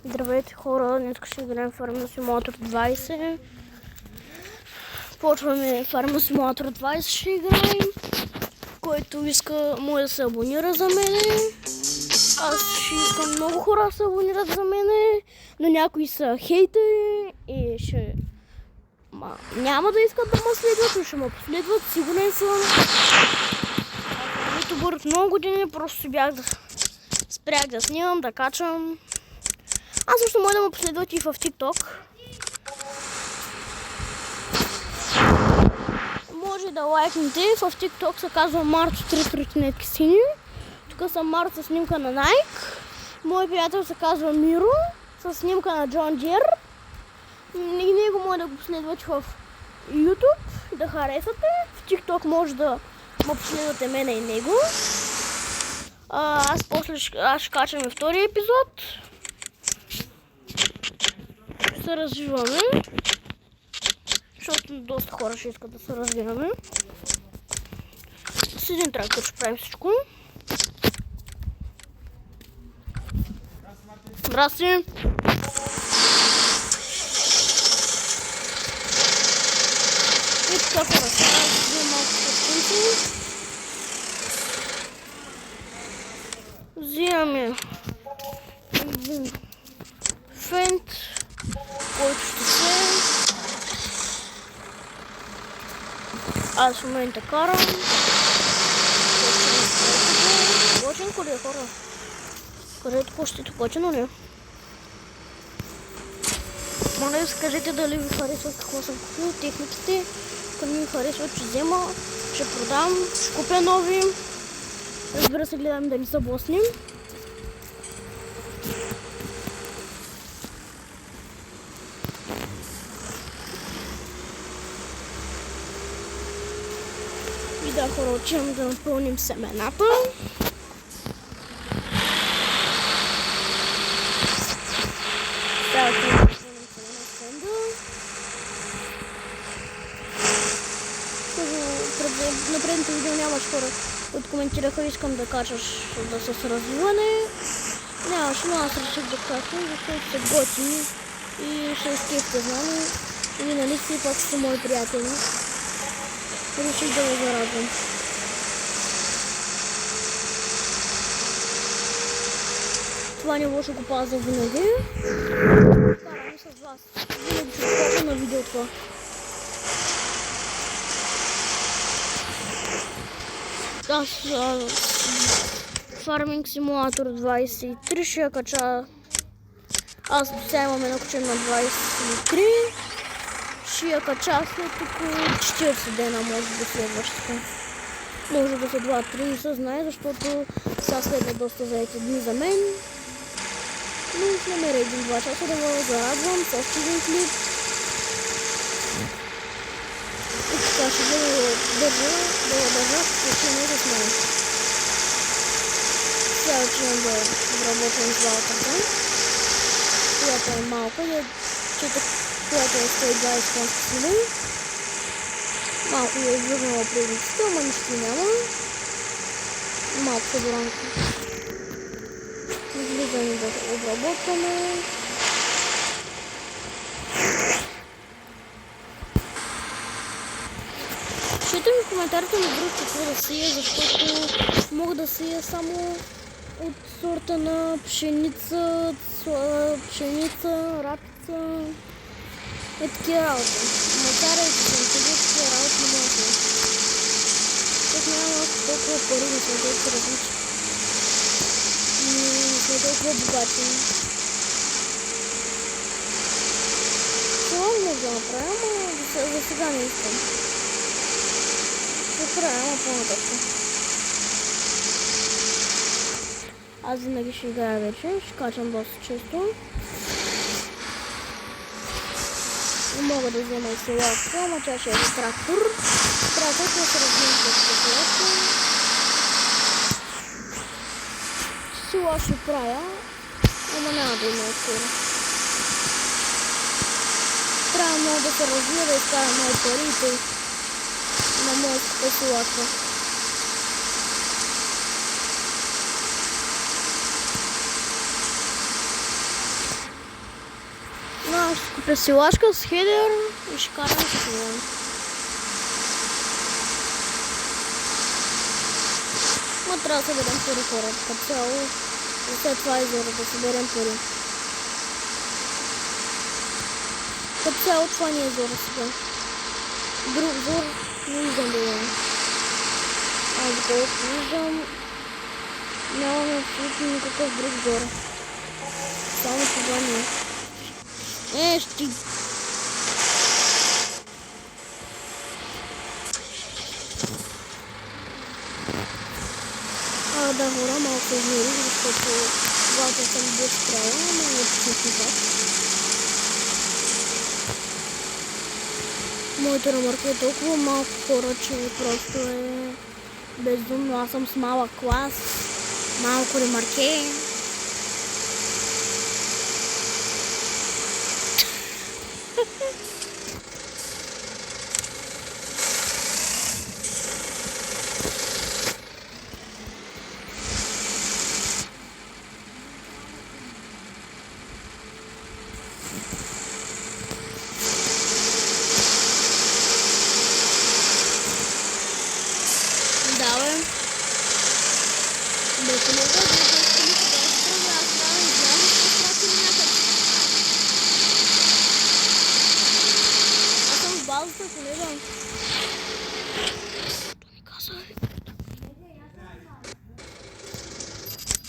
Здравейте хора, днес ще играем Farming Simulator 20. Почваме Farming Simulator 20, ще играем. Който иска, може да се абонира за мене. Аз ще искам много хора да се абонират за мене, но някои са хейтери и ще... няма да искат да ме следват, но ще ме последват, сигурен съм. Ютубър от много години, просто си спрях да снимам, да качвам. Аз също може да ме последвате и в TikTok. Може да лайкнете. В TikTok се казва Марто 3 тротинетки сини. Тук съм Марто с снимка на Nike. Мой приятел се казва Миро с снимка на John Deere. И него може да го последвате в YouTube, да харесате. В TikTok може да ме последвате мене и него. Аз ще качам и втория епизод. Се развиваме, защото доста хора ще искат да се развиваме. С един трактор ще правим всичко. Здрасти! И така хора, сега взимам малко картинки. Взимаме фент, който ще се... Аз в момента карам. Готинко ли е, хора? Където почтите готино ли е? Моля да скажете дали ви харесват какво съм купил, техниките. Ако не ми харесват, ще взема, ще продам, ще купя нови. Разбира се, гледам да не са блъснем. И да, хора, отивам да напълним семената. Сега да напълним семена в на предното видео нямаш хора, които коментираха, искам да качаш да с развиване. Нямаше, но аз реших да качам, защото се готини и ще изкепте знаме. И нали си пак са мои приятели. Реших да го зарадвам. Това ниво ще го пазя винаги. Караме с вас. Винаги ще покажа на видео това. Аз Farming Simulator 23 ще я кача. Аз до сега имам едно качен на 23. Ще я кача след около 40 дена, може да следващата. Може да са 2-3, се знае, защото сега следва доста заети дни за мен. Но ще намеря 1-2 часа да го зарадвам с още един клип. И така ще да го държа в течение с мен. Сега отивам да обработвам звалката, която е малка, която е 120 конски сили. Малко я извърнала предицата, ама нищо няма. Малко съборанка. Излизаме да обработваме. Пишете ми в коментарите на друг какво да сия, защото мога да сия само от сорта на пшеница, рапица. Е такива работи. Мацара и такива работи не мога да сия. Тук няма толкова пари, не сме толкова различни. Не сме толкова богати. Това мога да направя, но за сега не искам. Ще правя по-нататък. Аз винаги ще играя вече, ще качам доста често. Мога да взема и селатка, ама тя ще е за трактор. Трактор ще се развием с селатка. Села ще правя, ама няма да има скоро. Трябва много да се развия, да изкарам мои пари и тъй на моята селатка. Там ще купя силашка с хедер и ще карам с него. Ма трябва да съберем пари, хора, като цяло. След това изора да съберем пари. Като цяло това не е зора сега. Друг зор не виждам да имам. Аз колко виждам, нямаме абсолютно никакъв друг зор. Само това не е. Ще... Да, хора, малко измерих, защото когато съм без края, но не честно так. Моята ремарка е толкова малко, хора, че просто е безумно. Аз съм с малък клас, малко ремарке.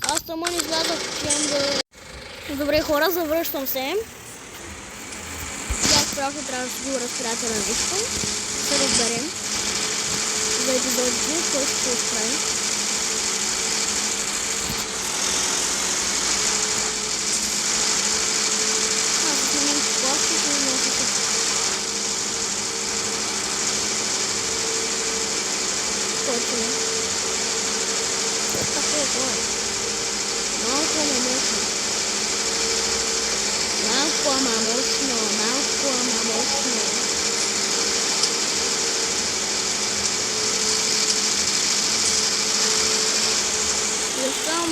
Аз само не излязах, че добре, хора, завръщам се. Аз просто трябва да си го разпрятя на нещо. Да разберем за епизодите, който ще изправим. Аз сменям пластик и носи се. Точно. Какво е това? Малко ама мощно. Малко ама мощно. Малко ама мощно. Оставам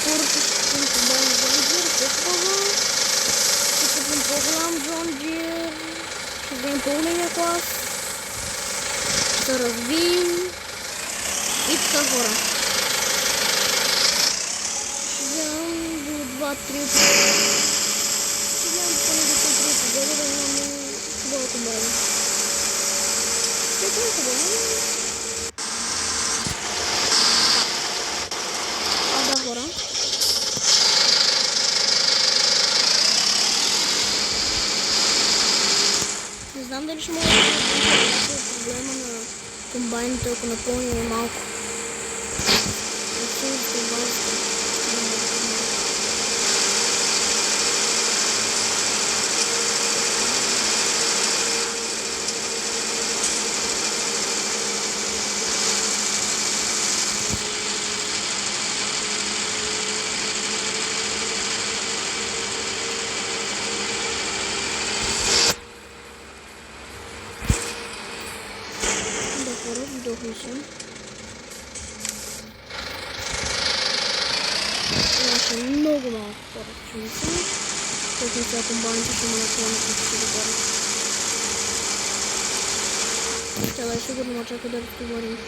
скоро ще купим по-голям зонджир, по-хубаво. Ще купим по-голям зонджир. Ще вземем по-големия клас. Ще развием. И така, хора. Ще вземам до 2-3 епизода. Ще вземам поне до 3 епизода да имаме хубаво комбайн. Ще е хубаво. Хора. Не знам дали ще мога да решим проблема на комбайните, ако напълним малко. Имаше много малко хора в пшеница. Който сега комбайните ще ме наклонят да се догоре. Тя да е сигурно ма чака да разтоварим.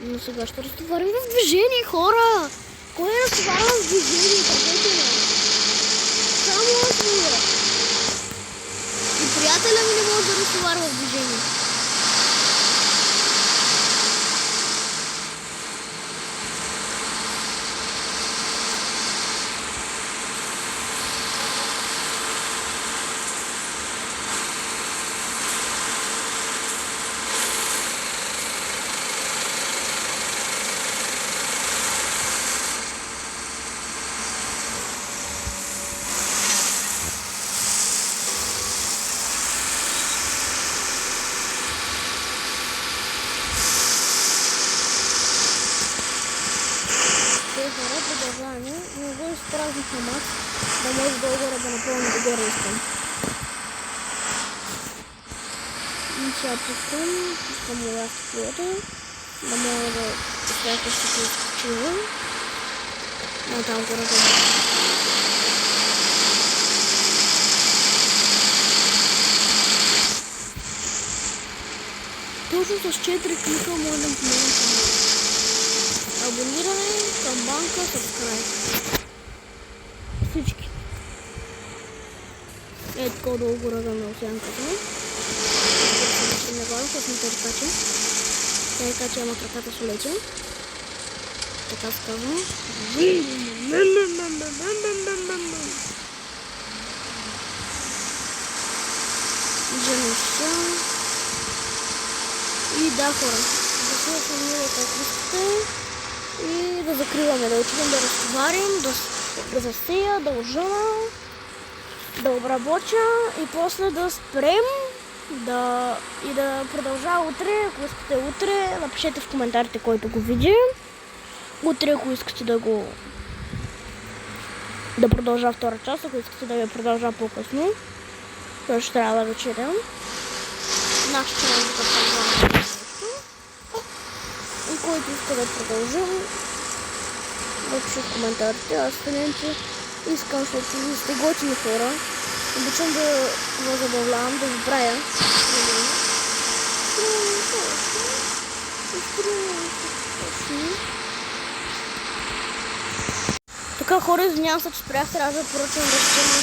Но сега ще разтоварим в движение, хора! Кой е разтоварва в движение? Кажете ме! Само аз мога! И приятеля ми не може да разтоварва в движение. Хора, продължаваме, но го изпразних на мак, да може долу-горе да напълня догоре искам. И сега пускам еластиковата, да мога да изпрятя ще се изключила. No tam góra. Точно с 4 клика може да помогнем. Абониране, камбанка, subscribe. Всички. Е така долу гора на осянката. Не главам, с интеркача. Тя кача, ама краката с олече. Така се казва. Женуша. И да, хора. Да се формирате как искате. И да закриваме, да отидем да разтоварим, да засея, да ожена, да обработя и после да спрем и да продължа утре. Ако искате утре, напишете в коментарите който го види. Утре, ако искате да продължа втора част, ако искате да я продължа по-късно, то ще трябва да вечерям. Нашите музика продължава нещо. И който иска да продължим, да пише в коментарите. Аз студенти искам, защото ви сте готини хора. Обичам да го забавлявам, да ви правя. Така хора, извинявам се, че спрях, трябва да поръчам да взема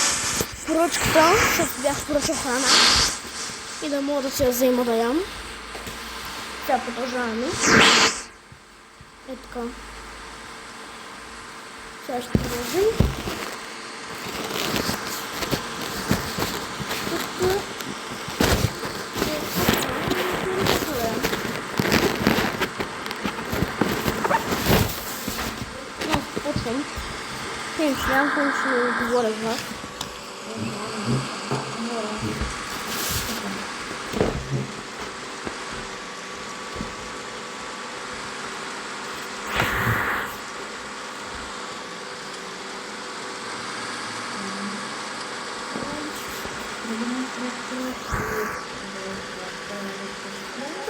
поръчката, защото бях поръчал храна и да мога да се я взема да ям. Сега продължаваме. Е така. Сега ще продължим. Нямам кой ще говоря с вас.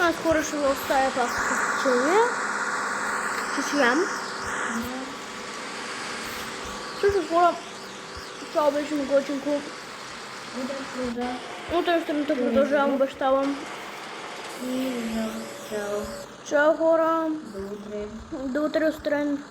Аз хора ще го оставя пак с течение. Ще си ям. Също хора, това беше ми готинко. Утре сутринта продължавам, обещавам. Чао хора. До утре сутрин.